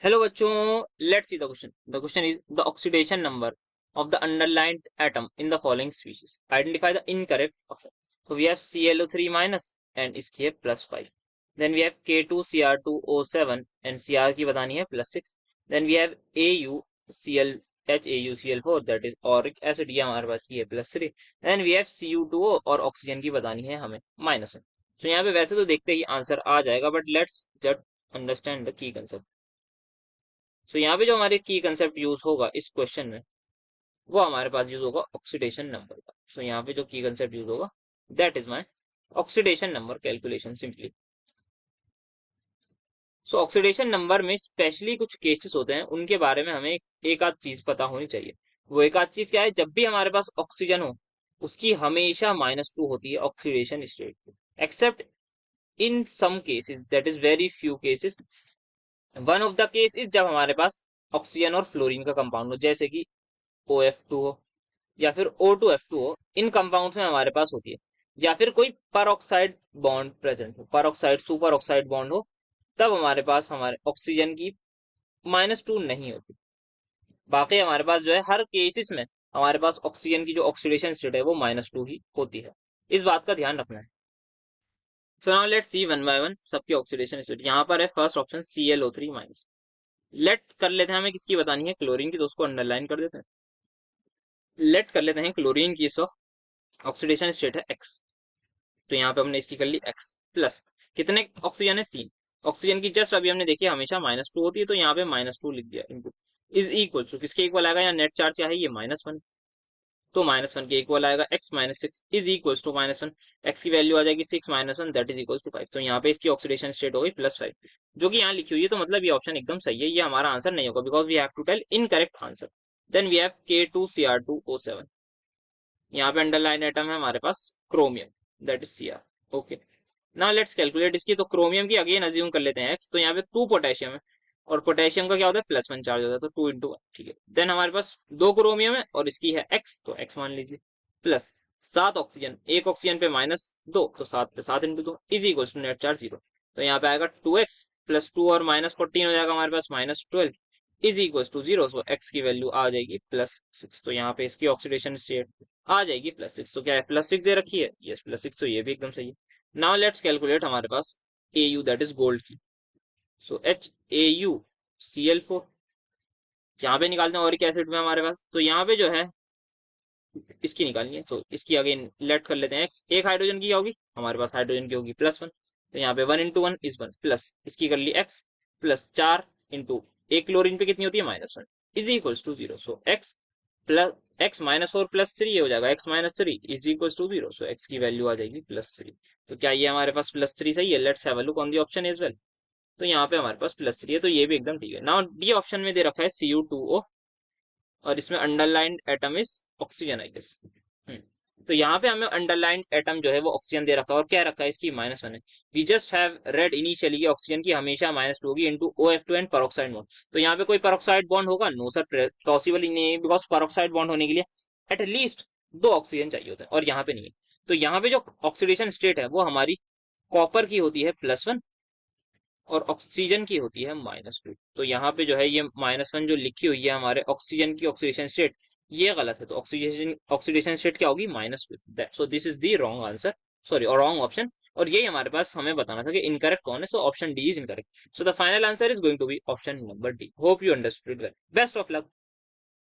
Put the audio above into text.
Hello बच्चों, let's see the question. The question is the oxidation number of the underlined atom in the following species. Identify the incorrect option. So we have ClO3 minus and इसकी है +5. Then we have K2Cr2O7 and Cr की बतानी है +6. Then we have HAuCl4 that is auric acid, ये हमारे पास की है +3. Then we have Cu2O और ऑक्सीजन की बतानी है हमें -1. तो यहाँ पे वैसे तो देखते ही आंसर आ जाएगा, but let's just understand the key concept. So यहाँ पे जो हमारे की कंसेप्ट यूज होगा इस क्वेश्चन में, वो हमारे पास यूज होगा ऑक्सीडेशन नंबर का. सो यहाँ पे जो की कंसेप्ट यूज होगा that is my oxidation number calculation simply. So oxidation number में स्पेशली कुछ केसेस होते हैं, उनके बारे में हमें एक आध चीज पता होनी चाहिए. वो एक आध चीज क्या है? जब भी हमारे पास ऑक्सीजन हो उसकी हमेशा -2 होती है oxidation state, except in some cases, that is very few cases. One of the case is जब हमारे पास ऑक्सीजन और फ्लोरीन का कंपाउंड हो, जैसे कि OF2 हो या फिर O2F2 हो. इन कंपाउंड्स में हमारे पास होती है. या फिर कोई परऑक्साइड बॉन्ड प्रेजेंट हो, परऑक्साइड सुपर ऑक्साइड बॉन्ड हो, तब हमारे पास हमारे ऑक्सीजन की -2 नहीं होती. बाकी हमारे पास जो है हर केसेस में हमारे पास ऑक्सीजन की जो ऑक्सीडेशन स्टेट है वो -2 ही होती है. इस बात का ध्यान रखना है. So now let's see one by one सबकी ऑक्सीडेशन स्टेट. यहाँ पर है first option ClO3 minus. Late कर लेते हैं, हमें किसकी बतानी है? क्लोरीन की. तो उसको अंडरलाइन कर देते हैं. लेट कर लेते हैं क्लोरीन की. सो ऑक्सीडेशन स्टेट है X. तो यहाँ पे हमने इसकी कर ली X प्लस. कितने ऑक्सीजन है? 3. ऑक्सीजन की जस्ट अभी हमने देखी हमेशा -2 होती है, तो यहाँ पे -2 लिख दिया. इनटू इज इक्वल टू किसके इक्वल आएगा? यहाँ नेट चार्ज क्या है? ये -1. तो -1 के इक्वल आएगा x - 6 is equal to -1. x की वैल्यू आ जाएगी 6 - 1 दैट इज इक्वल टू 5. तो यहाँ पे इसकी ऑक्सीडेशन स्टेट हो गई +5, जो कि यहाँ लिखी हुई है. तो मतलब ये ऑप्शन एकदम सही है. ये हमारा आंसर नहीं होगा because we have to tell incorrect answer. Then we have K2Cr2O7. यहाँ पे अंडरलाइन एटम है हमारे पास chromium, that is Cr. Okay, now let's calculate इसकी. तो क्रोमियम की अगेन अज्यूम कर लेते हैं x. तो यहाँ पे 2 पोटेशियम है और पोटेशियम का क्या होता है? +1 चार्ज होता है, तो 2 × 1. ठीक है. देन हमारे पास 2 क्रोमियम है और इसकी है x, तो x मान लीजिए. प्लस 7 ऑक्सीजन, एक ऑक्सीजन पे -2, तो 7 पे 7 × 2 is equal to net charge 0. तो यहाँ पे आएगा 2x प्लस 2 और -14 हो जाएगा हमारे पास -12 is equal to 0. So x की वैल्यू आ जाएगी +6. तो यहाँ पे इसकी ऑक्सीडेशन स्टेट आ जाएगी +6. तो क्या है? +6 दे रखी है. यस, +6. तो ये भी एकदम सही है. नाउ लेट्स कैलकुलेट हमारे पास Au दैट इज गोल्ड की. सो HAuCl4 यहाँ पे निकालते हैं ऑरिक एसिड में हमारे पास. तो यहाँ पे जो है इसकी निकालनी है. तो इसकी अगेन लेट कर लेते हैं x. एक हाइड्रोजन की क्या होगी? हमारे पास हाइड्रोजन की होगी +1. तो यहाँ पे 1 × 1 इज 1 प्लस इसकी कर ली x प्लस 4 इंटू एक क्लोरीन पे कितनी होती है? -1 is equal to 0. So x plus x -4 plus 3 ये हो जाएगा x - 3 is equal to 0. So x की वैल्यू आ जाएगी +3. तो क्या ये हमारे पास +3 सही है? Let's have a look on the option as well. तो यहाँ पे हमारे पास +3 है, तो ये भी एकदम ठीक है. नाउ डी ऑप्शन में दे रखा है Cu2O और इसमें underlined atom is oxygen, I guess. तो यहाँ पे हमें अंडरलाइंड एटम जो है वो ऑक्सीजन दे रखा है और क्या रखा है? इसकी -1 है. We just have read initially की ऑक्सीजन की हमेशा -2 होगी into OF2 and peroxide bond. तो यहाँ पे कोई परोक्साइड बॉन्ड होगा? नो सर, पॉसिबल ही नहीं है बिकॉज परोक्साइड बॉन्ड होने के लिए एटलीस्ट 2 ऑक्सीजन चाहिए होता है और यहाँ पे नहीं है. तो यहाँ पे जो ऑक्सीडेशन स्टेट है वो हमारी कॉपर की होती है +1 और ऑक्सीजन की होती है -2. तो यहाँ पे जो है ये -1 जो लिखी हुई है हमारे ऑक्सीजन की ऑक्सीडेशन स्टेट, ये गलत है. तो ऑक्सीडेशन स्टेट क्या होगी? -2. So this is the wrong answer, sorry, और रॉन्ग ऑप्शन. और यही हमारे पास हमें बताना था कि इनकरेक्ट कौन है. So option D is incorrect. So the final answer is going to be option number D. Hope you understood well. Best of luck.